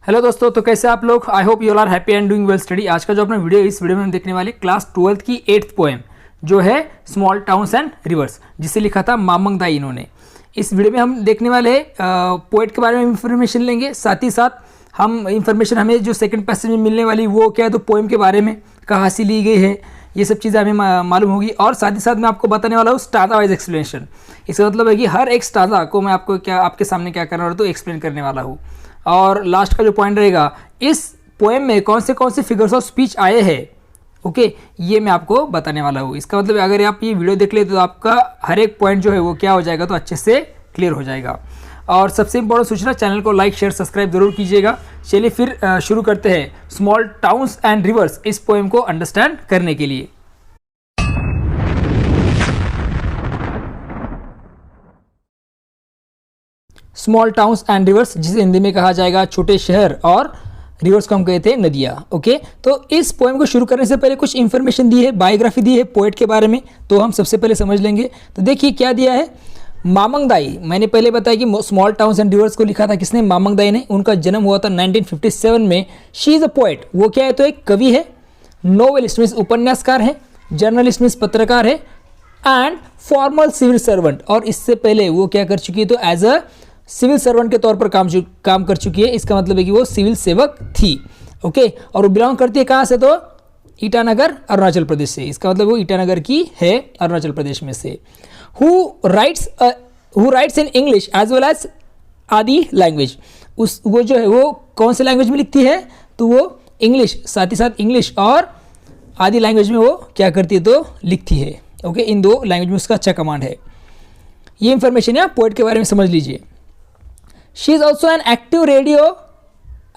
Hello दोस्तों, तो कैसे आप लोग। I hope you are happy and doing well study. आज का जो अपना वीडियो है, इस वीडियो में हम देखने वाले क्लास 12th की 8th पोएम जो है स्मॉल टाउन्स एंड रिवर्स, जिसे लिखा था मामंग दाई इन्होंने। इस वीडियो में हम देखने वाले हैं पोएट के बारे में इंफॉर्मेशन लेंगे, साथ ही साथ हम इंफॉर्मेशन हमें जो सेकंड पैसेज में मिलने वाली वो क्या है, तो पोएम के बारे में कहाँ से ली गई है, ये सब चीज़ें हमें मालूम होगी। और साथ ही साथ मैं आपको बताने वाला हूँ स्टाजा वाइज एक्सप्लेनेशन। इसका मतलब है कि हर एक स्टाजा को मैं आपको आपके सामने क्या करने वाला हूँ, तो एक्सप्लेन करने वाला हूँ। और लास्ट का जो पॉइंट रहेगा, इस पोएम में कौन से फिगर्स ऑफ स्पीच आए हैं, ओके, ये मैं आपको बताने वाला हूँ। इसका मतलब अगर आप ये वीडियो देख लेते तो आपका हर एक पॉइंट जो है वो क्या हो जाएगा, तो अच्छे से क्लियर हो जाएगा। और सबसे इंपॉर्टेंट सूचना, चैनल को लाइक शेयर सब्सक्राइब जरूर कीजिएगा। चलिए फिर शुरू करते हैं स्मॉल टाउन्स एंड रिवर्स इस पोएम को अंडरस्टैंड करने के लिए। स्मॉल टाउन्स एंड रिवर्स, जिसे हिंदी में कहा जाएगा छोटे शहर, और रिवर्स को हम कहते हैं नदियाँ। ओके, तो इस पोएम को शुरू करने से पहले कुछ इंफॉर्मेशन दी है, बायोग्राफी दी है पोएट के बारे में, तो हम सबसे पहले समझ लेंगे। तो देखिए क्या दिया है। मामंग दाई, मैंने पहले बताया कि स्मॉल टाउन्स एंड रिवर्स को लिखा था किसने, मामंग दाई ने। उनका जन्म हुआ था 1957 में। शी इज़ अ पोएट, वो क्या है, तो एक कवि है, नोवेलिस्ट मीन्स उपन्यासकार है, जर्नलिस्ट मीन्स पत्रकार है, एंड फॉर्मल सिविल सर्वेंट। और इससे पहले वो क्या कर चुकी है, तो एज अ सिविल सर्वेंट के तौर पर काम कर चुकी है। इसका मतलब है कि वो सिविल सेवक थी। ओके, और वो बिलोंग करती है कहाँ से, तो ईटानगर अरुणाचल प्रदेश से। इसका मतलब वो ईटानगर की है, अरुणाचल प्रदेश में से। Who writes in English as well as Adi language. वो जो है वो कौन से लैंग्वेज में लिखती है, तो वो इंग्लिश, साथ ही साथ इंग्लिश और आदि लैंग्वेज में वो क्या करती है, तो लिखती है। ओके, इन दो लैंग्वेज में उसका अच्छा कमांड है। ये इंफॉर्मेशन है, पोएट के बारे में समझ लीजिए। She is also an active radio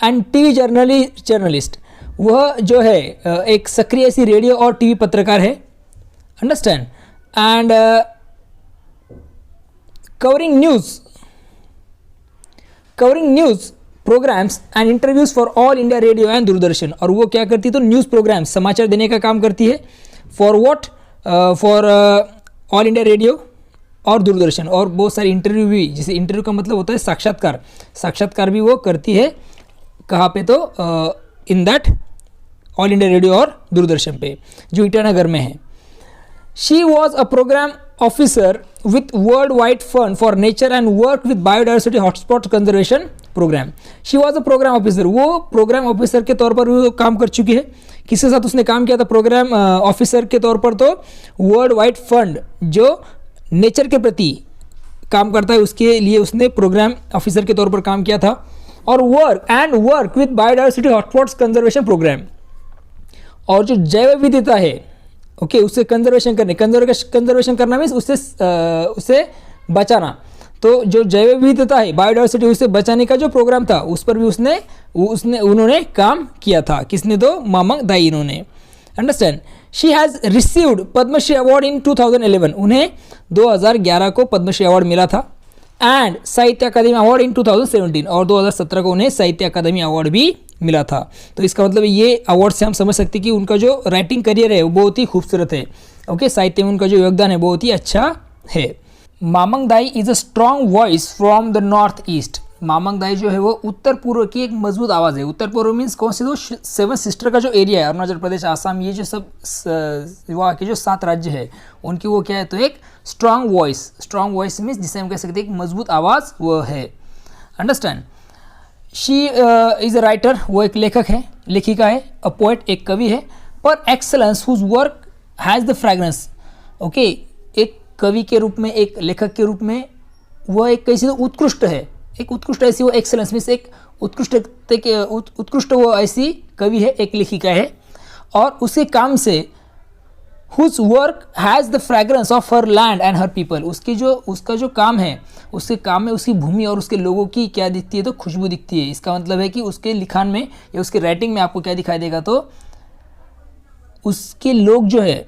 and TV journalist. वह जो है एक सक्रिय ऐसी रेडियो और टीवी पत्रकार है, understand, and covering news programmes and interviews for All India Radio and Doordarshan. और वो क्या करती है, तो न्यूज़ प्रोग्राम, समाचार देने का काम करती है। फॉर ऑल इंडिया रेडियो और दूरदर्शन, और बहुत सारे इंटरव्यू भी, जिसे इंटरव्यू का मतलब होता है साक्षात्कार भी वो करती है। कहाँ पे, तो in that All India Radio और दूरदर्शन पे, जो ईटानगर में है। She was a programme officer with World Wide Fund for Nature and work with biodiversity hotspot conservation programme. She was a programme officer, वो प्रोग्राम ऑफिसर के तौर पर वो काम कर चुकी है। किसके साथ उसने काम किया था प्रोग्राम ऑफिसर के तौर पर, तो वर्ल्ड वाइड फंड जो नेचर के प्रति काम करता है, उसके लिए उसने प्रोग्राम ऑफिसर के तौर पर काम किया था। और work with biodiversity hotspots conservation programme, और जो जैव विविधता है, ओके, उससे कंजर्वेशन करना मीन्स उससे बचाना। तो जो जैव विविधता है, बायोडाइवर्सिटी, उसे बचाने का जो प्रोग्राम था, उस पर भी उन्होंने काम किया था। किसने, तो मामंग दाई इन्होंने, understand. She has received Padmashri award in 2011, उन्हें 2011 को पद्मश्री अवार्ड मिला था। एंड साहित्य अकादमी अवार्ड इन 2017, और 2017 को उन्हें साहित्य अकादमी अवार्ड भी मिला था। तो इसका मतलब ये अवार्ड से हम समझ सकते हैं कि उनका जो राइटिंग करियर है वो बहुत ही खूबसूरत है। ओके, साहित्य में उनका जो योगदान है बहुत ही अच्छा है। Mamang Dai is a strong voice from the north east. Mamang Dai जो है वो उत्तर पूर्व की एक मजबूत आवाज़ है। उत्तर पूर्व मीन्स कौन से, तो 7 सिस्टर का जो एरिया है, अरुणाचल प्रदेश, आसाम, ये जो सब वहाँ के जो 7 राज्य है, उनकी वो क्या है, तो एक स्ट्रॉन्ग वॉइस मीन्स जिसे हम कह सकते हैं एक मजबूत आवाज़ वो है, understand. She is a writer, वो एक लेखक है, लेखिका है। अ पोएट, एक कवि है। पर excellence whose work has the fragrance. Okay, एक कवि के रूप में, एक लेखक के रूप में वह एक कैसे उत्कृष्ट है, एक उत्कृष्ट ऐसी वो एक्सेलेंस मीन्स एक उत्कृष्ट वो ऐसी कवि है, एक लेखिका है। और उसके काम से whose work has the fragrance of her land and her people. उसका जो काम है, उसके काम में उसकी भूमि और उसके लोगों की क्या दिखती है, तो खुशबू दिखती है। इसका मतलब है कि उसके लिखान में या उसके राइटिंग में आपको क्या दिखाई देगा, तो उसके लोग जो है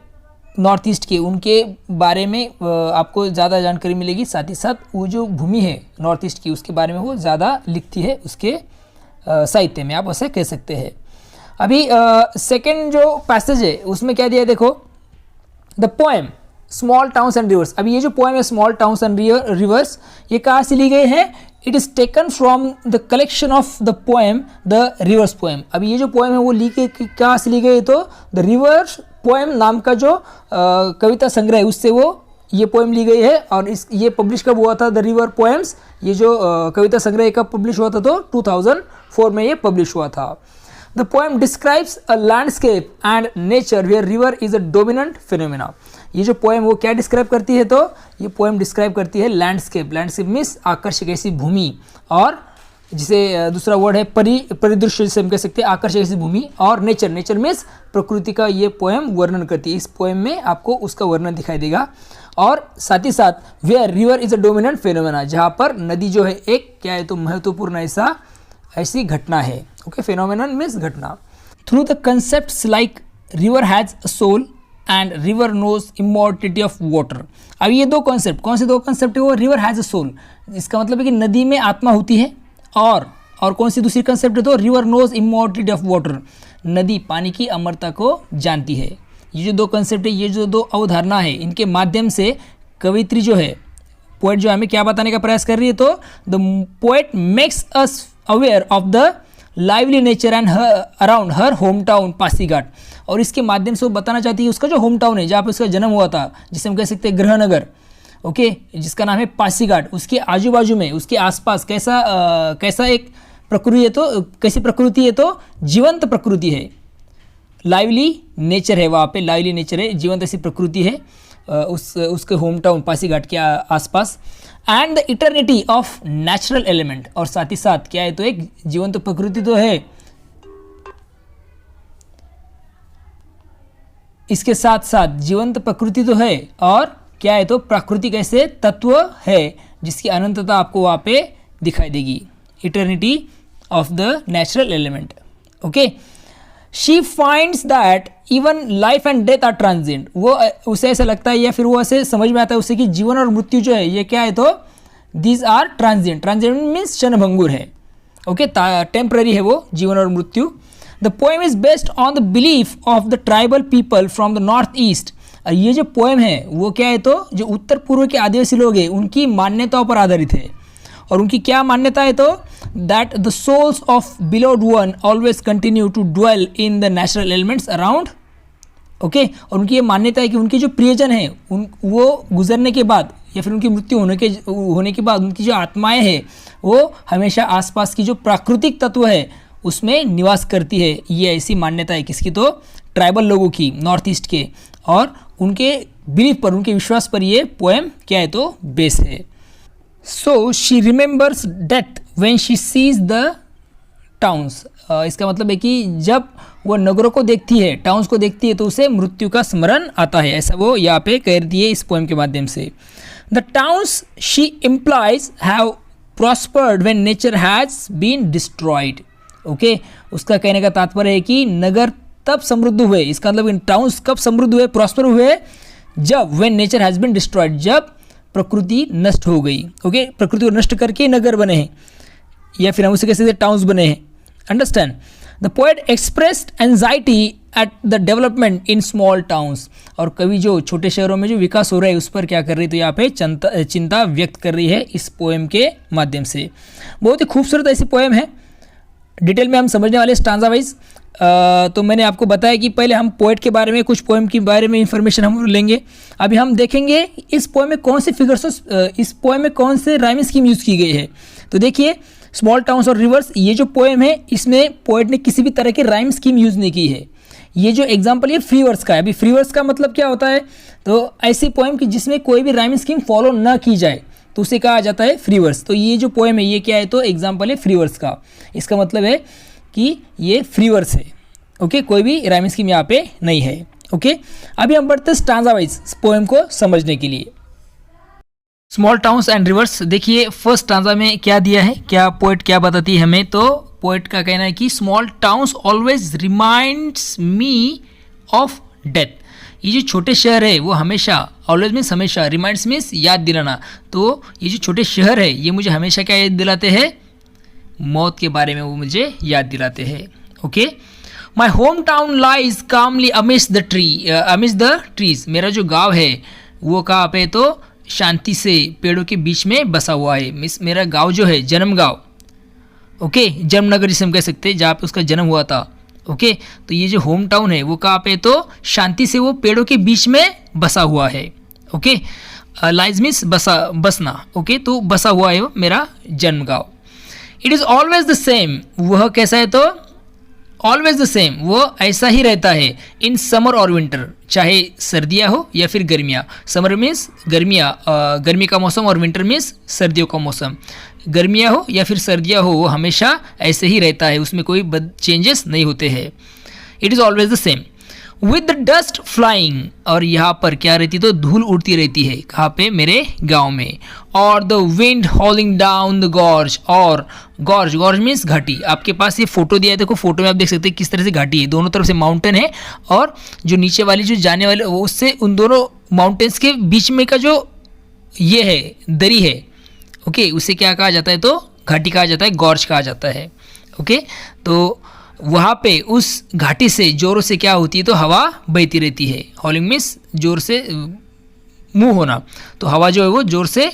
नॉर्थ ईस्ट के, उनके बारे में आपको ज़्यादा जानकारी मिलेगी। साथ ही साथ वो जो भूमि है नॉर्थ ईस्ट की, उसके बारे में वो ज़्यादा लिखती है उसके साहित्य में, आप ऐसे कह सकते हैं। अभी सेकंड जो पैसेज है उसमें क्या दिया है, देखो। The poem small towns and reverse. अभी ये जो पोएम है स्मॉल टाउन्स एंड रिवर्स, ये कहाँ से ली गई है? It is taken from the collection of the poem the reverse poem. अभी ये जो पोएम है वो ली गई कहाँ से ली गई? तो द रिवर्स पोएम नाम का जो कविता संग्रह है उससे वो ये पोएम ली गई है। और ये पब्लिश कब हुआ था? द रिवर पोएम्स, ये जो कविता संग्रह कब पब्लिश हुआ था? तो 2004 में ये पब्लिश हुआ था। The poem describes a landscape and nature where river is a dominant phenomena. ये जो पोएम वो क्या डिस्क्राइब करती है? तो ये पोएम डिस्क्राइब करती है लैंडस्केप। लैंडस्केप मीन्स आकर्षक ऐसी भूमि, और जिसे दूसरा वर्ड है परिदृश्य, जिसे हम कह सकते हैं आकर्षक ऐसी भूमि, और नेचर, नेचर मीन्स प्रकृति का ये पोएम वर्णन करती है। इस पोएम में आपको उसका वर्णन दिखाई देगा। और साथ ही साथ where river is a dominant phenomena, जहाँ पर नदी जो है एक क्या है? तो महत्वपूर्ण ऐसी घटना है। ओके, फेनोमेनन मीन्स घटना। Through the concepts like river has a soul and river knows immortality of water. अब ये दो कॉन्सेप्ट, कौन से दो कॉन्सेप्ट है वो? रिवर हैज अ सोल, इसका मतलब है कि नदी में आत्मा होती है, और कौन सी दूसरी कंसेप्ट है? तो river knows immortality of water, नदी पानी की अमरता को जानती है। ये जो दो कंसेप्ट है, ये जो दो अवधारणा है, इनके माध्यम से कवित्री जो है, पोएट जो हमें क्या बताने का प्रयास कर रही है? तो the poet makes us aware of the lively nature and around her home town Pasighat. और इसके माध्यम से वो बताना चाहती है उसका जो होम टाउन है, जहाँ पर उसका जन्म हुआ था, जिसे हम कह सकते हैं गृहनगर, ओके, जिसका नाम है पासीघाट, उसके आजू बाजू में, उसके आसपास कैसा एक प्रकृति है? तो कैसी प्रकृति है? तो जीवंत प्रकृति है, लाइवली नेचर है, वहाँ पे लाइवली नेचर है, जीवंत ऐसी प्रकृति है उसके होम टाउन पासीघाट के आसपास। And the eternity of natural element, और साथ ही साथ क्या है? तो एक जीवंत प्रकृति तो है, इसके साथ साथ जीवंत प्रकृति तो है, और क्या है? तो प्राकृतिक ऐसे तत्व है जिसकी अनंतता आपको वहाँ पे दिखाई देगी। Eternity of the natural element. Okay, she finds that even life and death are transient. वो उसे ऐसा लगता है, या फिर वो ऐसे समझ में आता है उसे कि जीवन और मृत्यु जो है ये क्या है? तो these are transient. Transient means क्षणभंगुर है। ओके, टेम्पररी है वो जीवन और मृत्यु। The poem is based on the belief of the tribal people from the north east. और ये जो पोएम है वो क्या है? तो जो उत्तर पूर्व के आदिवासी लोग हैं उनकी मान्यताओं पर आधारित है। और उनकी क्या मान्यता है? तो that the souls of beloved one always continue to dwell in the natural elements around. Okay, और उनकी ये मान्यता है कि उनके जो प्रियजन हैं वो गुजरने के बाद, या फिर उनकी मृत्यु होने के बाद उनकी जो आत्माएं हैं वो हमेशा आसपास की जो प्राकृतिक तत्व है उसमें निवास करती है। ये ऐसी मान्यता है किसकी? तो ट्राइबल लोगों की, नॉर्थ ईस्ट के, और उनके बिलीफ पर, उनके विश्वास पर ये पोएम क्या है? तो बेस है। So she remembers death when she sees the towns. इसका मतलब है कि जब वो नगरों को देखती है, टाउन्स को देखती है, तो उसे मृत्यु का स्मरण आता है। ऐसा वो यहाँ पे कह रही है इस पोएम के माध्यम से। The towns she implies have prospered when nature has been destroyed. Okay, उसका कहने का तात्पर्य है कि नगर तब समृद्ध हुए, इसका मतलब टाउन्स कब समृद्ध हुए, प्रॉस्पर हुए? जब when nature has been destroyed, जब प्रकृति नष्ट हो गई। ओके, प्रकृति को नष्ट करके नगर बने हैं, या फिर हम उसे कह सकते हैं टाउन्स बने हैं। Understand? The poet expressed anxiety at the development in small towns. और कवि जो छोटे शहरों में जो विकास हो रहा है उस पर क्या कर रही है? तो यहाँ पे चिंता व्यक्त कर रही है इस पोएम के माध्यम से। बहुत ही खूबसूरत ऐसी पोएम है। डिटेल में हम समझने वाले स्टांजा वाइज। तो मैंने आपको बताया कि पहले हम पोएट के बारे में, कुछ पोएम के बारे में इंफॉर्मेशन हम लेंगे। अभी हम देखेंगे इस पोएम में कौन से फिगर्स, इस पोएम में कौन से राइम स्कीम यूज़ की गई है। तो देखिए, स्मॉल टाउन्स और रिवर्स, ये जो पोएम है इसमें पोएट ने किसी भी तरह की राइम स्कीम यूज़ नहीं की है। ये जो एग्जाम्पल ये फ्री वर्स का है। अभी फ्री वर्स का मतलब क्या होता है? तो ऐसी पोएम की जिसमें कोई भी राइम स्कीम फॉलो ना की जाए तो उसे कहा जाता है फ्री वर्स। तो ये जो पोएम है ये क्या है? तो एग्जाम्पल है फ्री वर्स का। इसका मतलब है कि ये फ्री वर्स है। ओके, कोई भी राइम स्कीम यहाँ पे नहीं है। ओके, अभी हम बढ़ते हैं स्टांजा वाइज पोएम को समझने के लिए। स्मॉल टाउन्स एंड रिवर्स, देखिए फर्स्ट स्टांजा में क्या दिया है, क्या पोएट क्या बताती है हमें? तो पोएट का कहना है कि small towns always reminds me of death. ये जो छोटे शहर है वो हमेशा, ऑलवेज मीन्स हमेशा, रिमाइंड्स मीन्स याद दिलाना। तो ये जो छोटे शहर है ये मुझे हमेशा क्या याद दिलाते हैं? मौत के बारे में वो मुझे याद दिलाते हैं। Okay, my home town lies calmly amidst the trees. मेरा जो गाँव है वो कहाँ पे तो शांति से पेड़ों के बीच में बसा हुआ है। मिस मेरा गांव जो है जन्म गांव, ओके, जमनगर जिसे हम कह सकते हैं, जहाँ पे उसका जन्म हुआ था। ओके, तो ये जो होम टाउन है वो कहाँ पे तो शांति से वो पेड़ों के बीच में बसा हुआ है। ओके, लाइज मीन्स बसना। ओके, तो बसा हुआ है वो मेरा जन्म गांव। It is always the same, वह कैसा है तो ऑलवेज द सेम, वो ऐसा ही रहता है। इन समर और विंटर, चाहे सर्दियाँ हो या फिर गर्मियाँ। समर मीन्स गर्मियाँ, गर्मी का मौसम, और विंटर मीन्स सर्दियों का मौसम। गर्मियाँ हो या फिर सर्दियाँ हो, वो हमेशा ऐसे ही रहता है, उसमें कोई चेंजेस नहीं होते हैं। It is always the same. With the dust flying, और यहाँ पर क्या रहती तो धूल उड़ती रहती है, कहाँ पे मेरे गांव में। और the wind हॉलिंग down the gorge, और गॉर्ज, गॉर्ज मीन्स घाटी। आपके पास ये फोटो दिया है, देखो फोटो में आप देख सकते हैं किस तरह से घाटी है, दोनों तरफ से माउंटेन है, और जो नीचे वाली जो जाने वाले उससे उन दोनों माउंटेन्स के बीच में का जो ये है दरी है, ओके, उसे क्या कहा जाता है तो घाटी कहा जाता है, गॉर्ज कहा जाता है। ओके, तो वहाँ पे उस घाटी से जोरों से क्या होती है तो हवा बहती रहती है। हॉलिंग मीन्स जोर से मूव होना, तो हवा जो है वो जोर से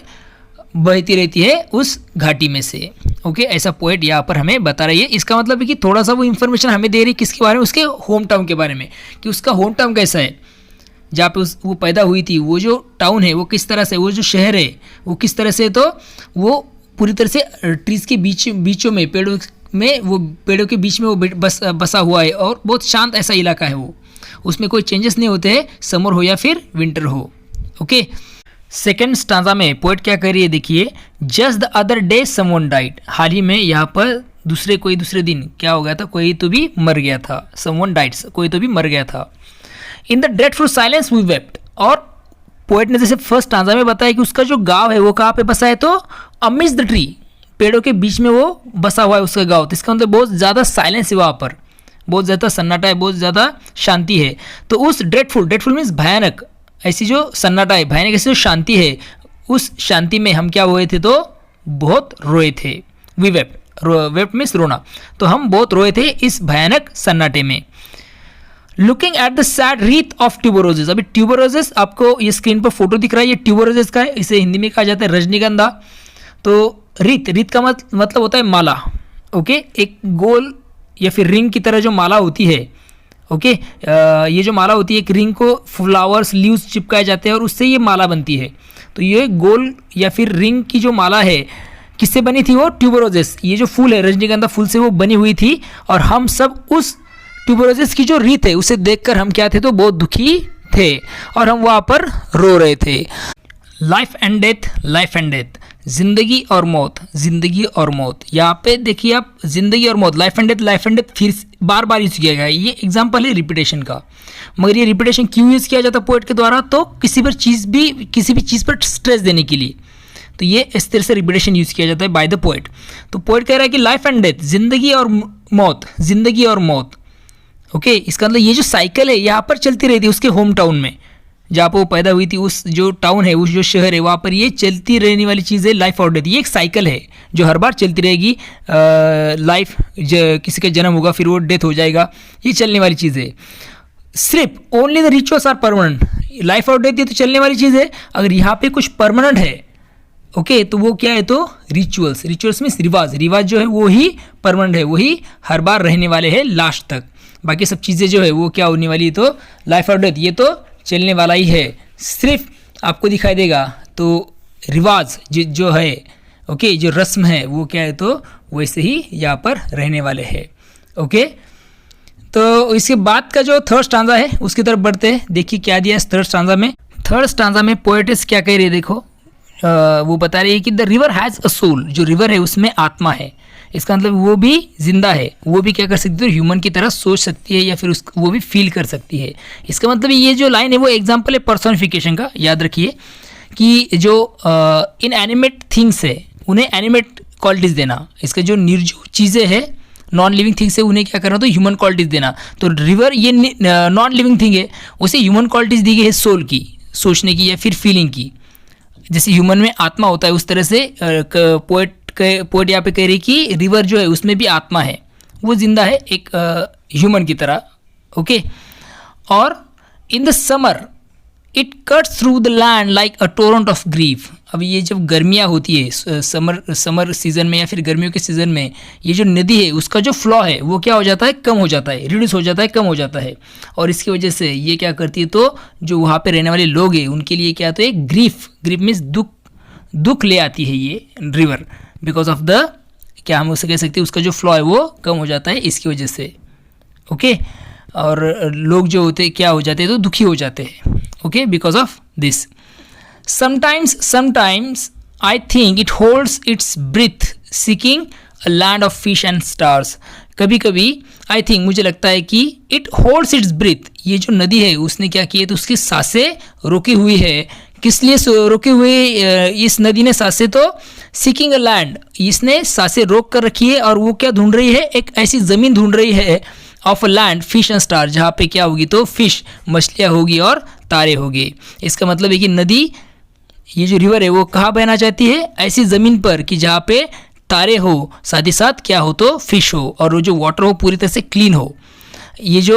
बहती रहती है उस घाटी में से। ओके, ऐसा पोएट यहाँ पर हमें बता रही है। इसका मतलब है कि थोड़ा सा वो इन्फॉर्मेशन हमें दे रही है किसके बारे में, उसके होम टाउन के बारे में, कि उसका होम टाउन कैसा है, जहाँ पे वो पैदा हुई थी, वो जो टाउन है वो किस तरह से, वो जो शहर है वो किस तरह से, तो वो पूरी तरह से ट्रीज़ के बीचों में, पेड़ों में, वो पेड़ों के बीच में वो बसा हुआ है, और बहुत शांत ऐसा इलाका है वो, उसमें कोई चेंजेस नहीं होते हैं, समर हो या फिर विंटर हो। ओके, सेकेंड स्टांजा में पोएट क्या कह रही है, देखिए, just the other day someone died, हाल ही में यहाँ पर दूसरे दिन क्या हो गया था, कोई तो भी मर गया था। समवन डाइड, कोई तो भी मर गया था। In the dreadful silence we wept, और पोएट ने जैसे फर्स्ट स्टांजा में बताया कि उसका जो गांव है वो कहाँ पे बसा है तो अमिड्स द ट्री, पेड़ों के बीच में वो बसा हुआ है उसका गांव। तो इसका मतलब बहुत ज़्यादा साइलेंस है वहाँ पर, बहुत ज़्यादा सन्नाटा है, बहुत ज़्यादा शांति है। तो उस ड्रेडफुल मीन्स भयानक, ऐसी जो सन्नाटा है, भयानक ऐसी जो शांति है, उस शांति में हम क्या हुए थे तो बहुत रोए थे। वी वेप्ट मीन्स रोना, तो हम बहुत रोए थे इस भयानक सन्नाटे में। Looking at the sad wreath of tuberoses, अभी ट्यूबरोजेस आपको ये स्क्रीन पर फोटो दिख रहा है, ये ट्यूबरोजेस का है, इसे हिंदी में कहा जाता है रजनीगंधा। तो रीत का मतलब होता है माला। ओके, एक गोल या फिर रिंग की तरह जो माला होती है। ओके, ये जो माला होती है, एक रिंग को फ्लावर्स लीव्स चिपकाए जाते हैं और उससे ये माला बनती है। तो ये गोल या फिर रिंग की जो माला है किससे बनी थी, वो ट्यूबरोजेस, ये जो फूल है रजनीगंधा फूल से वो बनी हुई थी। और हम सब उस ट्यूबरोजेस की जो रीत है उसे देखकर हम क्या थे तो बहुत दुखी थे, और हम वहाँ पर रो रहे थे। Life and death, life and death, जिंदगी और मौत, जिंदगी और मौत। यहाँ पे देखिए आप, जिंदगी और मौत, लाइफ एंड डेथ फिर बार बार यूज किया गया है। ये एग्जाम्पल है रिपीटेशन का। मगर ये रिपीटेशन क्यों यूज किया जाता है पोएट के द्वारा, तो किसी भी चीज़ पर स्ट्रेस देने के लिए। तो ये इस तरह से रिपीटेशन यूज किया जाता है बाय द पोएट। तो पोएट कह रहा है कि लाइफ एंड डेथ, जिंदगी और मौत, जिंदगी और मौत। ओके, इसका मतलब ये जो साइकिल है यहाँ पर चलती रहती है उसके होम टाउन में, जहाँ पर वो पैदा हुई थी, उस जो टाउन है, उस जो शहर है, वहाँ पर ये चलती रहने वाली चीज़ है लाइफ और डेथ। ये एक साइकिल है जो हर बार चलती रहेगी। लाइफ किसी का जन्म होगा, फिर वो डेथ हो जाएगा, ये चलने वाली चीज़ है। सिर्फ only the rituals are permanent, life और डेथ ये तो चलने वाली चीज़ है। अगर यहाँ पे कुछ परमानेंट है, ओके, तो वो क्या है तो रिचुअल्स, रिचुअल्स मीन्स रिवाज, रिवाज जो है वो ही परमानेंट है, वही हर बार रहने वाले हैं लास्ट तक। बाकी सब चीज़ें जो है वो क्या होने वाली है तो लाइफ और डेथ ये तो चलने वाला ही है। सिर्फ आपको दिखाई देगा तो रिवाज जो है, ओके, जो रस्म है वो क्या है तो वैसे ही यहाँ पर रहने वाले हैं। ओके, तो इसके बाद का जो थर्ड स्टांजा है उसकी तरफ बढ़ते हैं। देखिए क्या दिया है थर्ड स्टांजा में। थर्ड स्टांजा में पोएटिस क्या कह रही है, देखो, वो बता रही है कि the river has a soul, जो रिवर है उसमें आत्मा है। इसका मतलब वो भी जिंदा है, वो भी क्या कर सकती है, ह्यूमन की तरह सोच सकती है या फिर वो भी फील कर सकती है। इसका मतलब ये जो लाइन है वो एग्जाम्पल है पर्सोनिफिकेशन का। याद रखिए कि जो इन एनिमेट थिंग्स है उन्हें एनिमेट क्वालिटीज़ देना, इसका जो निर्जीव चीज़ें हैं, नॉन लिविंग थिंग्स है, उन्हें क्या करना तो ह्यूमन क्वालिटीज़ देना। तो रिवर ये नॉन लिविंग थिंग है, उसे ह्यूमन क्वालिटीज़ दी गई है, सोल की, सोचने की या फिर फीलिंग की। जैसे ह्यूमन में आत्मा होता है उस तरह से पोएट यहाँ पे कह रही कि रिवर जो है उसमें भी आत्मा है, वो जिंदा है एक ह्यूमन की तरह। ओके, और in the summer, it cuts through the land like a Torrent of grief. अब ये जब गर्मियाँ होती है समर सीजन में या फिर गर्मियों के सीज़न में, ये जो नदी है उसका जो फ्लो है वो क्या हो जाता है, कम हो जाता है, रिड्यूस हो जाता है, कम हो जाता है। और इसकी वजह से ये क्या करती है, तो जो वहाँ पे रहने वाले लोग हैं उनके लिए क्या, तो एक ग्रीफ मीन्स दुख ले आती है ये रिवर, बिकॉज ऑफ द, क्या हम उसे कह सकते हैं, उसका जो फ्लो है वो कम हो जाता है इसकी वजह से। ओके, और लोग जो होते हैं क्या हो जाते हैं, तो दुखी हो जाते हैं, okay, because of this. Sometimes I think it holds its breath seeking a land of fish and stars. कभी कभी आई थिंक, मुझे लगता है कि इट होल्ड्स इट्स ब्रीथ, ये जो नदी है उसने क्या किया, तो उसकी सांसें रोकी हुई है। किस लिए रोके हुए इस नदी ने सांसें, तो सीकिंग अ लैंड, इसने सांसें रोक कर रखी है और वो क्या ढूंढ रही है, एक ऐसी ज़मीन ढूंढ रही है of a land fish and star, जहाँ पे क्या होगी, तो फिश मछलियाँ होगी और तारे होंगे। इसका मतलब है कि नदी, ये जो रिवर है वो कहाँ बहना चाहती है, ऐसी ज़मीन पर कि जहाँ पे तारे हो, साथ ही साथ क्या हो, तो फिश हो, और वो जो वाटर हो पूरी तरह से क्लीन हो। ये जो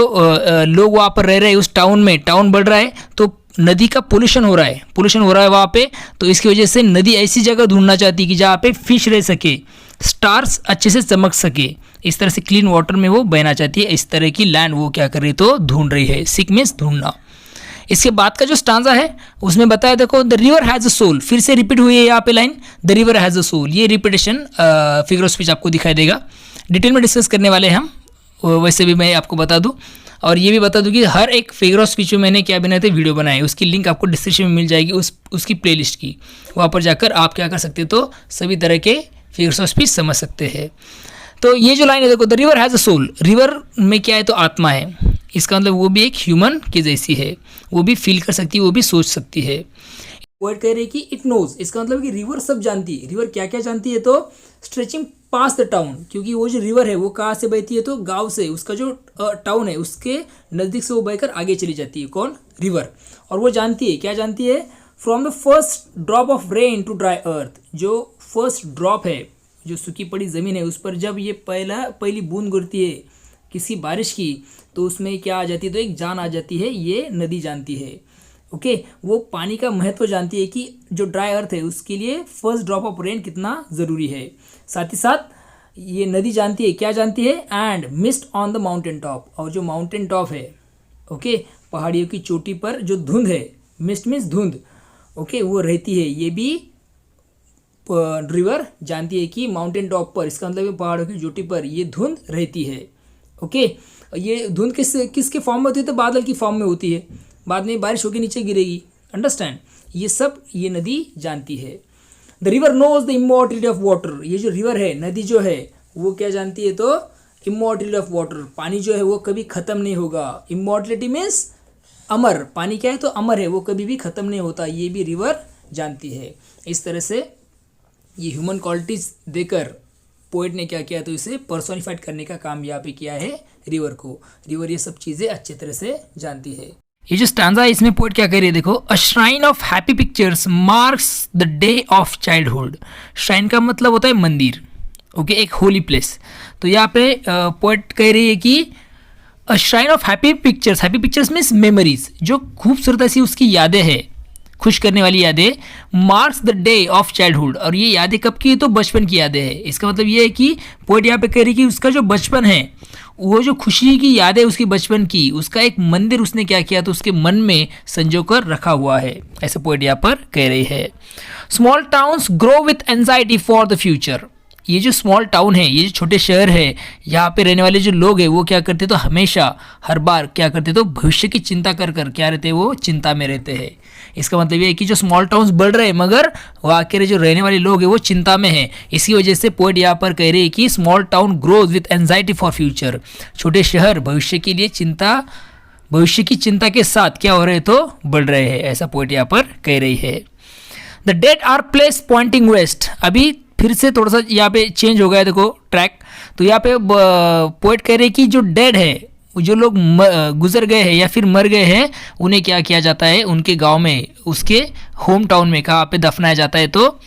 लोग वहाँ पर रह रहे हैं उस टाउन में, टाउन बढ़ रहा है तो नदी का पोल्यूशन हो रहा है वहाँ पे, तो इसकी वजह से नदी ऐसी जगह ढूंढना चाहती है कि जहाँ पे फिश रह सके, स्टार्स अच्छे से चमक सके, इस तरह से क्लीन वाटर में वो बहना चाहती है। इस तरह की लैंड वो क्या कर रही है, तो ढूंढ रही है। सीक मीन्स ढूंढना। इसके बाद का जो स्टांजा है उसमें बताया, देखो, the river has a soul, फिर से रिपीट हुई है यहाँ पे line, the river has a soul. ये रिपीटेशन फिगर ऑफ स्पीच आपको दिखाई देगा, डिटेल में डिस्कस करने वाले हैं हम, वैसे भी मैं आपको बता दूं, और ये भी बता दूं कि हर एक फिगर ऑफ स्पीच में मैंने क्या बनाए थे, वीडियो बनाए, उसकी लिंक आपको डिस्क्रिप्शन में मिल जाएगी, उसकी प्लेलिस्ट की। वहाँ पर जाकर आप क्या कर सकते हो, तो सभी तरह के फिगर्स ऑफ स्पीच समझ सकते हैं। तो ये जो लाइन है, देखो, the river has a soul, river में क्या है, तो आत्मा है। इसका मतलब वो भी एक ह्यूमन की जैसी है, वो भी फील कर सकती है, वो भी सोच सकती है। वर्ड कह रही है कि इट नोज, इसका मतलब कि रिवर सब जानती है। रिवर क्या क्या जानती है, तो स्ट्रेचिंग पास द टाउन, क्योंकि वो जो रिवर है वो कहाँ से बहती है, तो गांव से, उसका जो टाउन है उसके नज़दीक से वो बहकर आगे चली जाती है, कौन, रिवर। और वो जानती है, क्या जानती है, from the first drop of rain to dry earth, जो फर्स्ट ड्रॉप है, जो सूखी पड़ी ज़मीन है उस पर जब ये पहली बूंद गिरती है किसी बारिश की, तो उसमें क्या आ जाती है, तो एक जान आ जाती है, ये नदी जानती है। ओके, वो पानी का महत्व जानती है कि जो ड्राई अर्थ है उसके लिए फर्स्ट ड्रॉप ऑफ रेन कितना ज़रूरी है। साथ ही साथ ये नदी जानती है, क्या जानती है, and mist on the mountain top, और जो माउंटेन टॉप है, ओके, पहाड़ियों की चोटी पर जो धुंध है, मिस्ट मीन्स धुंध, ओके, वो रहती है। ये भी रिवर जानती है कि माउंटेन टॉप पर, इसका मतलब पहाड़ों की चोटी पर ये धुंध रहती है। ओके, ये धुंध किसके फॉर्म में होती है, तो बादल की फॉर्म में होती है, बाद में बारिश होकर नीचे गिरेगी। अंडरस्टैंड, ये सब ये नदी जानती है। The river knows the immortality of water, ये जो रिवर है, नदी जो है, वो क्या जानती है, तो इमॉर्टलिटी ऑफ वाटर, पानी जो है वो कभी ख़त्म नहीं होगा। इमॉर्टलिटी मीन्स अमर, पानी क्या है, तो अमर है, वो कभी भी ख़त्म नहीं होता, ये भी रिवर जानती है। इस तरह से ये ह्यूमन क्वालिटीज़ देकर पोइट ने क्या किया, तो इसे पर्सोनिफाइड करने का काम यहाँ पे किया है रिवर को। रिवर ये सब चीज़ें अच्छे तरह से जानती है। ये जो स्टैंजा है इसमें पोइट क्या कह रही है, देखो, अ shrine of happy pictures marks the day of childhood. Shrine का मतलब होता है मंदिर, ओके, एक होली प्लेस। तो यहाँ पे पोइट कह रही है कि अ shrine of happy pictures means memories, जो खूबसूरत ऐसी उसकी यादें हैं, खुश करने वाली यादें, marks the day of childhood, और ये यादें कब की, तो बचपन की यादें हैं। इसका मतलब ये है कि पोइट यहाँ पे कह रही है कि उसका जो बचपन है, वो जो खुशी की याद है उसकी बचपन की, उसका एक मंदिर उसने क्या किया, तो उसके मन में संजो कर रखा हुआ है, ऐसे पोइट यहाँ पर कह रही है। Small towns grow with anxiety for the future, ये जो स्मॉल टाउन है, ये जो छोटे शहर है, यहाँ पे रहने वाले जो लोग हैं वो क्या करते, तो हमेशा हर बार क्या करते, तो भविष्य की चिंता कर क्या रहते हैं, वो चिंता में रहते हैं। इसका मतलब ये है कि जो स्मॉल टाउन्स बढ़ रहे हैं मगर वहाँ के जो रहने वाले लोग हैं वो चिंता में हैं। इसी वजह से पोइट यहाँ पर कह रही है कि small town grows with anxiety for future, छोटे शहर भविष्य के लिए भविष्य की चिंता के साथ क्या हो रहे, तो बढ़ रहे हैं, ऐसा पोइट यहाँ पर कह रही है। The dead are place pointing west, अभी फिर से थोड़ा सा यहाँ पे चेंज हो गया है, देखो ट्रैक। तो यहाँ पे पोइट कह रहे हैं कि जो डेड है, जो लोग गुजर गए हैं या फिर मर गए हैं, उन्हें क्या किया जाता है, उनके गांव में, उसके होम टाउन में कहाँ पे दफनाया जाता है, तो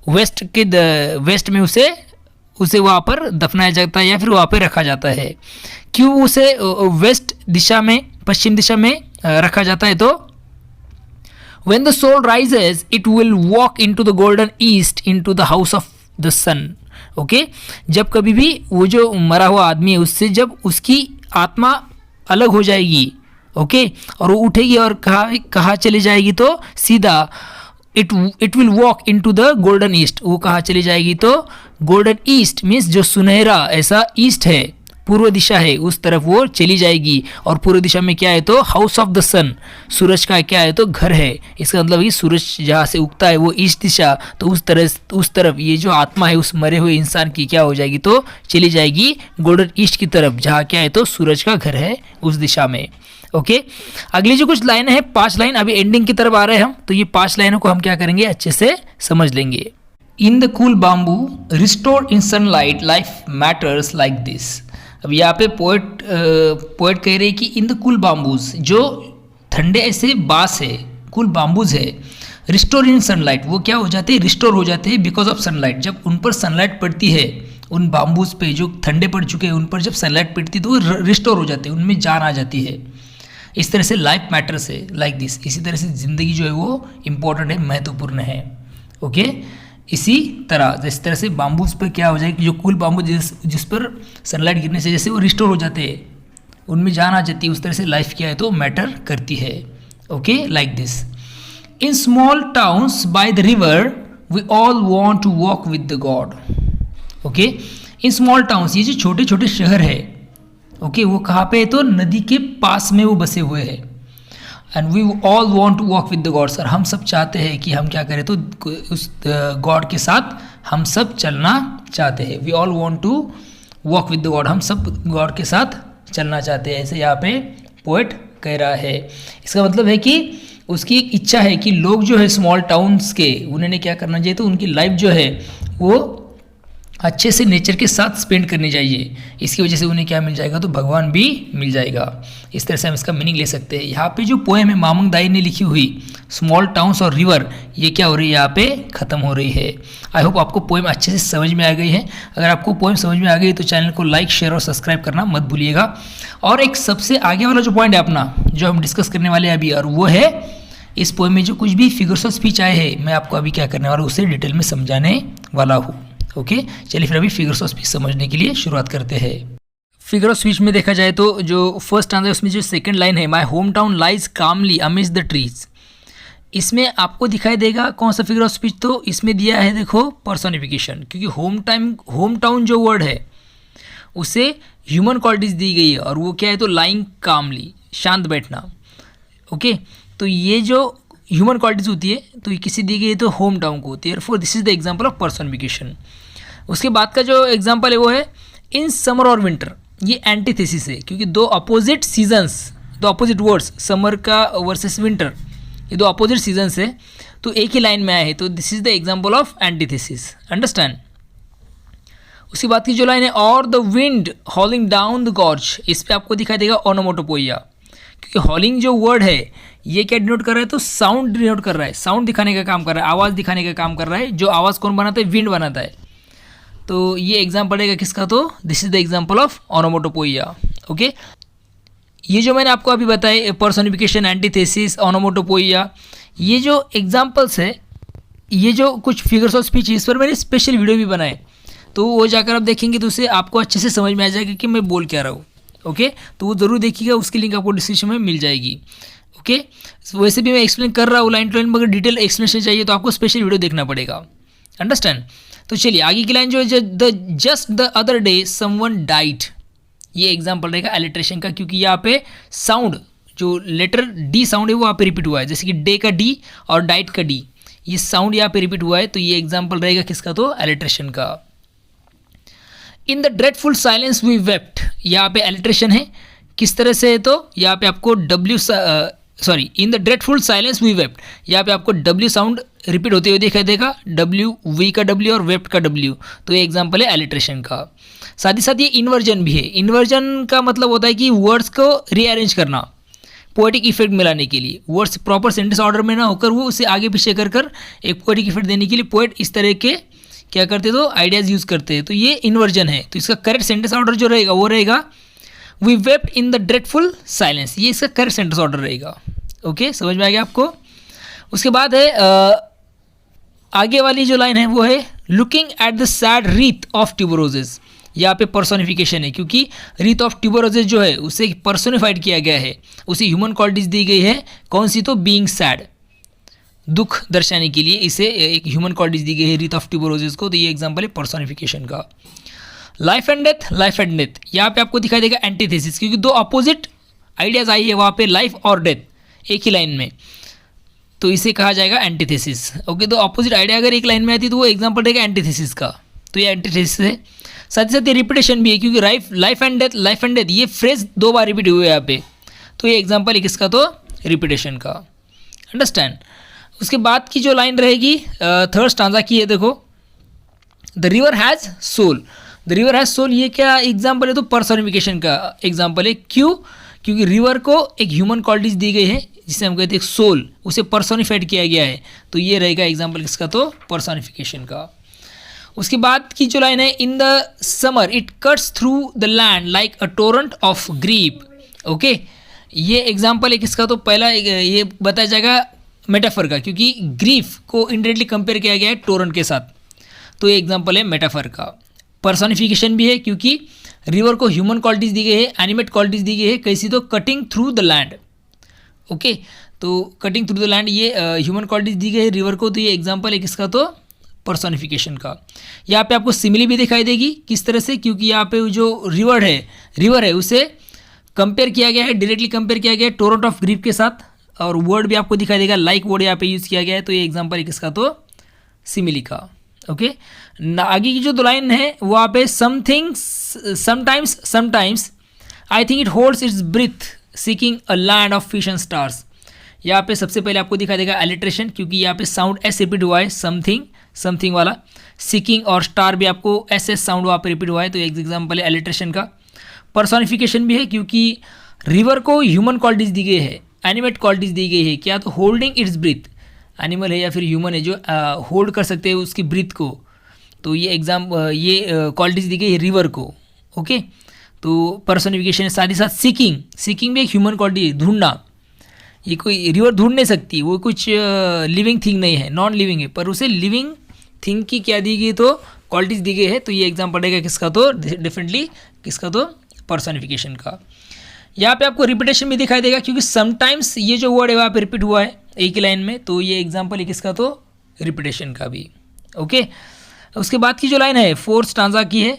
वेस्ट में उसे वहाँ पर दफनाया जाता है या फिर वहाँ पे रखा जाता है। क्यों उसे वेस्ट दिशा में, पश्चिम दिशा में रखा जाता है, तो When the soul rises, it will walk into the golden east, into the house of the sun. Okay जब कभी भी वो जो मरा हुआ आदमी है उससे जब उसकी आत्मा अलग हो जाएगी, ओके और वो उठेगी और कहाँ चली जाएगी, तो सीधा it will walk into the golden east. वो कहाँ चली जाएगी, तो गोल्डन ईस्ट मीन्स जो सुनहरा ऐसा ईस्ट है, पूर्व दिशा है, उस तरफ वो चली जाएगी. और पूर्व दिशा में क्या है, तो हाउस ऑफ द सन, सूरज का क्या है, तो घर है. इसका मतलब कि सूरज जहाँ से उगता है वो ईस्ट दिशा, तो उस तरफ ये जो आत्मा है उस मरे हुए इंसान की क्या हो जाएगी, तो चली जाएगी गोल्डन ईस्ट की तरफ, जहाँ क्या है, तो सूरज का घर है उस दिशा में. ओके अगली जो कुछ लाइन है, 5 लाइन, अभी एंडिंग की तरफ आ रहे हैं हम, तो ये 5 लाइनों को हम क्या करेंगे, अच्छे से समझ लेंगे. In the cool bamboo restored in sunlight life matters like this. अब यहाँ पे पोएट कह रहे हैं कि इन द कूल बाम्बूज, जो ठंडे ऐसे बांस है, कूल बाम्बूज है, रिस्टोर इन सनलाइट, वो क्या हो जाते हैं, रिस्टोर हो जाते हैं बिकॉज ऑफ सनलाइट. जब उन पर सनलाइट पड़ती है, उन बाम्बूज पे जो ठंडे पड़ चुके हैं उन पर जब सनलाइट पड़ती है तो वो रिस्टोर हो जाते हैं, उनमें जान आ जाती है. इस तरह से लाइफ मैटर्स है लाइक दिस. इसी तरह से ज़िंदगी जो है वो इम्पोर्टेंट है, महत्वपूर्ण है. ओके इसी तरह जिस तरह से बाम्बूज पर क्या हो जाएगी, जो कूल बाम्बू जिस पर सनलाइट गिरने से जैसे वो रिस्टोर हो जाते हैं, उनमें जान आ जाती है, उस तरह से लाइफ क्या है, तो मैटर करती है. Okay like this. In small towns by the river we all want to walk with the god. Okay in small towns, ये जो छोटे छोटे शहर है, ओके वो कहाँ पे है, तो नदी के पास में वो बसे हुए हैं. And we all want to walk with the god. Sir हम सब चाहते हैं कि हम क्या करें, तो उस गॉड के साथ हम सब चलना चाहते हैं. We all want to walk with the god, हम सब गॉड के साथ चलना चाहते हैं, ऐसे यहाँ पे पोएट कह रहा है. इसका मतलब है कि उसकी एक इच्छा है कि लोग जो है स्मॉल टाउन्स के, उन्हें क्या करना चाहिए, तो उनकी लाइफ जो है वो अच्छे से नेचर के साथ स्पेंड करनी चाहिए. इसकी वजह से उन्हें क्या मिल जाएगा, तो भगवान भी मिल जाएगा. इस तरह से हम इसका मीनिंग ले सकते हैं. यहाँ पे जो पोएम है मामंग दाई ने लिखी हुई, स्मॉल टाउन्स और रिवर, ये क्या हो रही है, यहाँ पे ख़त्म हो रही है. आई होप आपको पोएम अच्छे से समझ में आ गई है. अगर आपको पोएम समझ में आ गई तो चैनल को लाइक, शेयर और सब्सक्राइब करना मत भूलिएगा. और एक सबसे आगे वाला जो पॉइंट है अपना, जो हम डिस्कस करने वाले हैं अभी, और वो है इस पोएम में जो कुछ भी फिगर्स ऑफ स्पीच आए हैं, मैं आपको अभी क्या करने वाला हूँ, उसे डिटेल में समझाने वाला हूँ. ओके चलिए फिर अभी फिगर्स ऑफ स्पीच समझने के लिए शुरुआत करते हैं. फिगर ऑफ स्पीच में देखा जाए तो जो फर्स्ट आंसर है उसमें जो सेकंड लाइन है, my home town lies calmly amidst the trees, इसमें आपको दिखाई देगा कौन सा फिगर ऑफ स्पीच, तो इसमें दिया है देखो पर्सोनिफिकेशन, क्योंकि होम टाउन जो वर्ड है उसे ह्यूमन क्वालिटीज दी गई है, और वो क्या है, तो लाइंग कामली, शांत बैठना. ओके तो ये जो ह्यूमन क्वालिटीज होती है तो ये किसी दी गई है, तो होम टाउन को होती है. For this is the example of personification. उसके बाद का जो एग्जाम्पल है वो है इन समर और विंटर, ये एंटीथेसिस है, क्योंकि दो अपोजिट सीजन्स, दो अपोजिट वर्ड्स, समर का वर्सेस विंटर, ये दो अपोजिट सीजन्स है, तो एक ही लाइन में आए हैं, तो this is the example of antithesis. Understand. उसके बाद की जो लाइन है, और the wind हॉलिंग down the gorge, इस पर आपको दिखाई देगा ओनोमोटोपोइया, क्योंकि हॉलिंग जो वर्ड है ये क्या डिनोट कर रहा है, तो साउंड डिनोट कर रहा है, साउंड दिखाने का काम कर रहा है, आवाज़ दिखाने का काम कर रहा है. जो आवाज़ कौन बनाता है, विंड बनाता है. तो ये एग्जाम पड़ेगा किसका, तो this is the example of onomatopoeia. Okay ये जो मैंने आपको अभी बताया, पर्सोनिफिकेशन, एंटीथेसिस, ओनोमोटोपोइया, ये जो एग्जाम्पल्स है, ये जो कुछ फिगर्स ऑफ स्पीच, इस पर मैंने स्पेशल वीडियो भी बनाए, तो वो जाकर आप देखेंगे तो उससे आपको अच्छे से समझ में आ जाएगा कि मैं बोल क्या रहा हूँ. ओके तो वो ज़रूर देखिएगा, उसकी लिंक आपको डिस्क्रिप्शन में मिल जाएगी. ओके वैसे भी मैं एक्सप्लेन कर रहा हूँ लाइन टू लाइन, मगर डिटेल एक्सप्लेनेशन चाहिए तो आपको स्पेशल वीडियो देखना पड़ेगा. अंडरस्टैंड. तो चलिए आगे की लाइन जो है, just the other day someone diet, ये एग्जाम्पल रहेगा एलिट्रेशन का, क्योंकि यहाँ पे साउंड, जो लेटर डी साउंड है वो यहाँ पे रिपीट हुआ है, जैसे कि डे का डी और डाइट का डी, ये साउंड यहाँ पे रिपीट हुआ है, तो ये एग्जाम्पल रहेगा किसका, तो एलिट्रेशन का. In the dreadful silence we wept, यहाँ पे एलिट्रेशन है, किस तरह से है, तो यहाँ पे आपको in the dreadful silence we wept, यहाँ पे आपको डब्ल्यू साउंड रिपीट होते हुए दिखाई देगा, डब्ल्यू, वी का डब्ल्यू और वेप्ट का डब्ल्यू, तो ये एग्जाम्पल है एलिट्रेशन का. साथ ही साथ ये इन्वर्जन भी है. इन्वर्जन का मतलब होता है कि वर्ड्स को रीअरेंज करना, पोएटिक इफेक्ट मिलाने के लिए, वर्ड्स प्रॉपर सेंटेंस ऑर्डर में ना होकर वो उसे आगे पीछे कर एक पोएटिक इफेक्ट देने के लिए पोएट इस तरह के क्या करते, तो आइडियाज़ यूज़ करते हैं, तो ये इन्वर्जन है. तो इसका करेक्ट सेंटेंस ऑर्डर जो रहेगा वो रहेगा we wept in the dreadful silence, ये इसका करेक्ट सेंटेंस ऑर्डर रहेगा. ओके समझ में आ गया आपको. उसके बाद है आगे वाली जो लाइन है वो है looking at the sad wreath of tuberoses. यहाँ पे पर्सोनिफिकेशन है, क्योंकि रीथ ऑफ ट्यूबरोजेस जो है उसे पर्सोनिफाइड किया गया है, उसे ह्यूमन क्वालिटीज दी गई है। कौन सी? तो बीइंग सैड, दुख दर्शाने के लिए इसे एक ह्यूमन क्वालिटीज दी गई है रीथ ऑफ ट्यूबरोजेस को। तो ये एग्जाम्पल है पर्सोनिफिकेशन का। Life and death, life and death यहाँ पे आपको दिखाई देगा एंटीथेसिस, क्योंकि दो अपोजिट आइडियाज आई है वहाँ पे, लाइफ और डेथ एक ही लाइन में, तो इसे कहा जाएगा एंटीथेसिस। ओके, तो अपोजिट आइडिया अगर एक लाइन में आती है तो वो एग्जाम्पल रहेगा एंटीथेसिस का, तो ये एंटीथेसिस है। साथ ही साथ ये रिपीटेशन भी है, क्योंकि लाइफ एंड डेथ ये फ्रेज 2 बार रिपीट हुए यहाँ पे, तो ये एग्जाम्पल है किसका? तो रिपीटेशन का। अंडरस्टैंड। उसके बाद की जो लाइन रहेगी थर्ड स्टांजा की है, देखो the river has soul. The river has soul ये क्या एग्जाम्पल है? तो पर्सोनिफिकेशन का एग्जाम्पल है। क्यों? क्योंकि रिवर को एक ह्यूमन क्वालिटीज दी गई है जिसे हम कहते हैं सोल, उसे पर्सोनिफाइड किया गया है, तो ये रहेगा एग्जाम्पल किसका? तो पर्सोनिफिकेशन का। उसके बाद की जो लाइन है in the summer it cuts through the land like a Torrent of grip. Okay, ये एग्जाम्पल है किसका? तो पहला ये बताया जाएगा मेटाफर का, क्योंकि ग्रीफ को इनडायरेक्टली कंपेयर किया गया है टोरेंट के साथ, तो ये एग्जाम्पल है मेटाफर का। पर्सोनिफिकेशन भी है, क्योंकि रिवर को ह्यूमन क्वालिटीज दी गई है, एनिमेट क्वालिटीज दी गई है, कैसी? तो cutting through the land. Okay, तो कटिंग थ्रू द लैंड ये ह्यूमन क्वालिटीज दी गई है रिवर को, तो ये एग्जाम्पल है किसका? तो पर्सोनिफिकेशन का। यहाँ पे आपको सिमिली भी दिखाई देगी, किस तरह से? क्योंकि यहाँ पे जो रिवर है उसे कंपेयर किया गया है, डायरेक्टली कंपेयर किया गया है टोरेंट ऑफ ग्रीप के साथ, और वर्ड भी आपको दिखाई देगा लाइक वर्ड यहाँ पे यूज़ किया गया है, तो ये एग्जाम्पल है किसका? तो सिमिली का। ओके, आगे की जो 2 लाइन है वहाँ पे sometimes I think it holds its breath seeking a land of fish and stars. यहाँ पे सबसे पहले आपको दिखाई देगा एलिट्रेशन, क्योंकि यहाँ पे साउंड एस रिपीट हुआ है, समथिंग वाला। सीकिंग और स्टार भी आपको एस साउंड वहाँ पे रिपीट हुआ है, तो एक एग्जाम्पल है एलिट्रेशन का। पर्सोनिफिकेशन भी है, क्योंकि रिवर को ह्यूमन क्वालिटीज दी गई है, एनिमेट क्वालिटीज दी गई है। क्या? तो होल्डिंग इट्स ब्रीथ, एनिमल है या फिर ह्यूमन है जो होल्ड कर सकते हैं उसकी ब्रीथ को, तो ये क्वालिटीज दी गई है रिवर को। ओके, तो पर्सोनिफिकेशन। साथ ही साथ सीकिंग भी एक ह्यूमन क्वालिटी है, ढूंढना। ये कोई रिवर ढूंढ नहीं सकती, वो कुछ लिविंग थिंग नहीं है, नॉन लिविंग है, पर उसे लिविंग थिंग की क्या दी गई? तो क्वालिटीज दी गई है, तो ये एग्जाम्पल रहेगा किसका? तो डेफिनेटली किसका? तो पर्सोनिफिकेशन का। यहाँ पे आपको रिपीटेशन भी दिखाई देगा, क्योंकि समटाइम्स ये जो वर्ड है वहाँ पे रिपीट हुआ है एक ही लाइन में, तो ये एग्जाम्पल है किसका? तो रिपीटेशन का भी। ओके, उसके बाद की जो लाइन है 4th स्टांजा की है,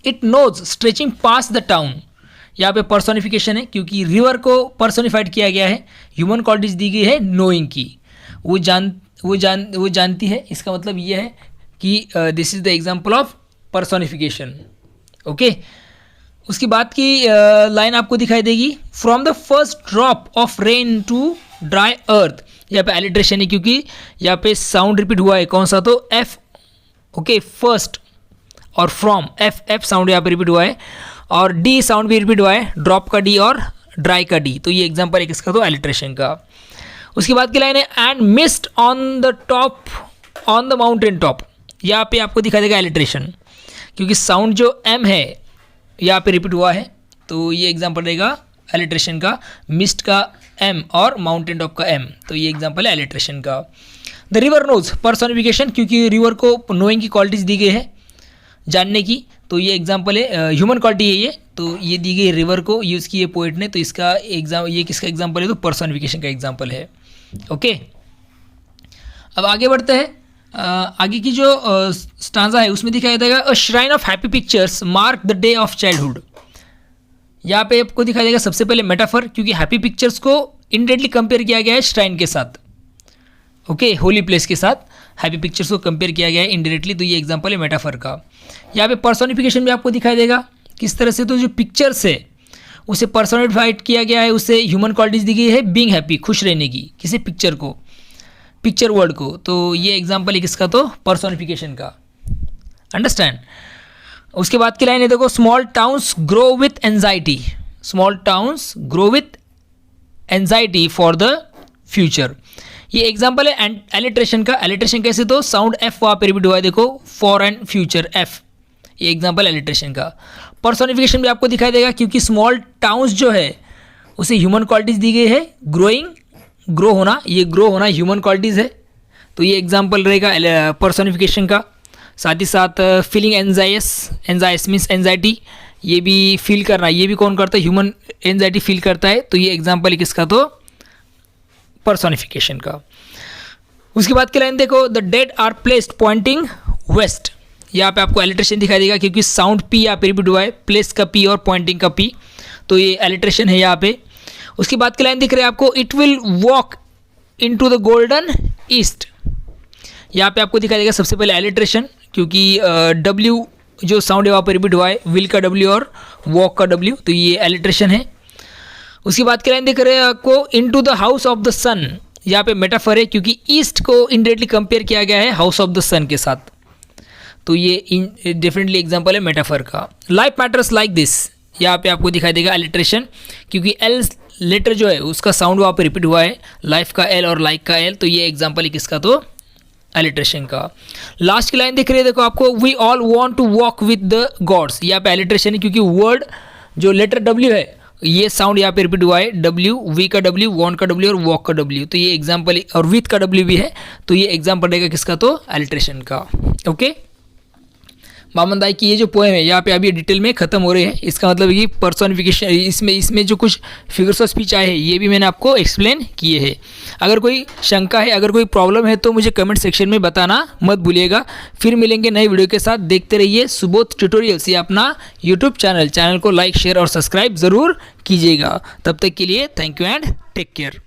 it knows stretching past the town. यहाँ पे पर्सोनिफिकेशन है, क्योंकि रिवर को पर्सोनिफाइड किया गया है, ह्यूमन क्वालिटीज दी गई है नोइंग की, वो जानती है। इसका मतलब ये है कि this is the example of personification. Okay, उसके बाद की लाइन आपको दिखाई देगी from the first drop of rain to dry earth. यहाँ पे एलिट्रेशन है, क्योंकि यहाँ पे साउंड रिपीट हुआ है, कौन सा? तो एफ। ओके, फर्स्ट और फ्रॉम, एफ साउंड यहाँ पे रिपीट हुआ है, और डी साउंड भी रिपीट हुआ है, ड्रॉप का डी और ड्राई का डी, तो ये एग्जाम्पल है किसका? तो एलिट्रेशन का। उसके बाद की लाइन है and mist on the mountain top. यहाँ पे आपको दिखाई देगा एलिट्रेशन, क्योंकि साउंड जो एम है यहाँ पे रिपीट हुआ है, तो ये एग्जाम्पल रहेगा एलिट्रेशन का। मिस्ट का एम और माउंटेन टॉप का एम, तो ये एग्जाम्पल है एलिट्रेशन का। द रिवर नोज, पर्सोनिफिकेशन, क्योंकि रिवर को नोइंग की क्वालिटीज दी गई है, जानने की, तो ये एग्जाम्पल है ह्यूमन क्वालिटी है ये, तो ये दी गई रिवर को यूज़ की है पोइट ने, तो इसका ये किसका एग्जाम्पल है? तो पर्सोनिफिकेशन का एग्जाम्पल है। ओके, अब आगे बढ़ते हैं। आगे की जो स्टांजा है उसमें दिखाया जाएगा अ shrine of happy pictures mark the day of childhood. यहाँ पे आपको दिखाई देगा सबसे पहले मेटाफर, क्योंकि हैप्पी पिक्चर्स को इनडायरेक्टली कंपेयर किया गया है श्राइन के साथ। ओके, होली प्लेस के साथ हैप्पी पिक्चर्स को कंपेयर किया गया है इनडायरेक्टली, तो ये एग्जांपल है मेटाफर का। यहाँ पे पर्सोनिफिकेशन भी आपको दिखाई देगा किस तरह से, तो जो पिक्चर्स है उसे पर्सोनिफाइड किया गया है, उसे ह्यूमन क्वालिटीज दी गई है बीइंग हैप्पी, खुश रहने की, किसी पिक्चर को, पिक्चर वर्ड को, तो ये एग्जांपल है किसका? तो पर्सोनिफिकेशन का। अंडरस्टैंड। उसके बाद की लाइन है देखो, small towns grow with anxiety, small towns grow with anxiety for the future. ये एग्जांपल है एलिट्रेशन का। एलिट्रेशन कैसे? तो साउंड एफ वहाँ पे रिपीट हुआ है, देखो फॉर एंड फ्यूचर एफ, ये एग्जांपल एलिट्रेशन का। पर्सोनिफिकेशन भी आपको दिखाई देगा, क्योंकि स्मॉल टाउन्स जो है उसे ह्यूमन क्वालिटीज दी गई है, ग्रो होना, ये ग्रो होना ह्यूमन क्वालिटीज़ है, तो ये एग्जाम्पल रहेगा पर्सोनिफिकेशन का। साथ ही साथ फीलिंग एंजाइस मीन्स एंजाइटी, ये भी फील करना, ये भी कौन करता है, ह्यूमन एंजाइटी फील करता है, तो ये एग्जाम्पल है किसका, तो पर्सोनिफिकेशन का। उसके बाद की लाइन देखो, the dead are placed pointing west, यहाँ पे आपको एलिट्रेशन दिखाई देगा क्योंकि साउंड पी यहाँ पे रिपीट हुआ है, प्लेस का पी और पॉइंटिंग का पी, तो ये एलिट्रेशन है यहाँ पे। उसके बाद की लाइन दिख रही है आपको, it will walk into the golden east, यहाँ पे आपको दिखाई देगा सबसे पहले एलिट्रेशन, क्योंकि डब्ल्यू जो साउंड है वहाँ पर रिपीट हुआ है, विल का डब्ल्यू और वॉक का डब्ल्यू, तो ये एलिट्रेशन है। उसके बाद की लाइन दिख रहे हैं आपको, into the house of the sun, यहाँ पे मेटाफर है क्योंकि ईस्ट को इनडायरेक्टली कंपेयर किया गया है हाउस ऑफ द सन के साथ, तो ये डेफिनेटली एग्जाम्पल है मेटाफर का। लाइफ मैटर्स लाइक दिस, यहाँ पे आपको दिखाई देगा एलिट्रेशन, क्योंकि एल लेटर जो है उसका साउंड वहाँ पे रिपीट हुआ है, लाइफ का एल और लाइक का एल, तो ये एग्जाम्पल है किसका, तो एलिट्रेशन का। लास्ट की लाइन दिख रही है देखो आपको, we all want to walk with the gods, यहाँ पे एलिट्रेशन है क्योंकि वर्ड जो लेटर डब्ल्यू है ये साउंड यहाँ पे रिपीट हुआ है, डब्ल्यू, वी का डब्ल्यू, वांट का डब्ल्यू और वॉक का डब्ल्यू, तो ये एग्जाम्पल, और विथ का डब्ल्यू भी है, तो ये एग्जाम्पल रहेगा किसका, तो एलिट्रेशन का। ओके, मामन दाई की ये जो पोएम है यहाँ पे अभी डिटेल में खत्म हो रहे हैं, इसका मतलब ये पर्सोनिफिकेशन, इसमें जो कुछ फिगर्स ऑफ स्पीच आए हैं ये भी मैंने आपको एक्सप्लेन किए हैं। अगर कोई शंका है, अगर कोई प्रॉब्लम है तो मुझे कमेंट सेक्शन में बताना मत भूलिएगा। फिर मिलेंगे नए वीडियो के साथ, देखते रहिए सुबोध ट्यूटोरियल्स, ये अपना यूट्यूब चैनल को लाइक शेयर और सब्सक्राइब ज़रूर कीजिएगा। तब तक के लिए thank you and take care.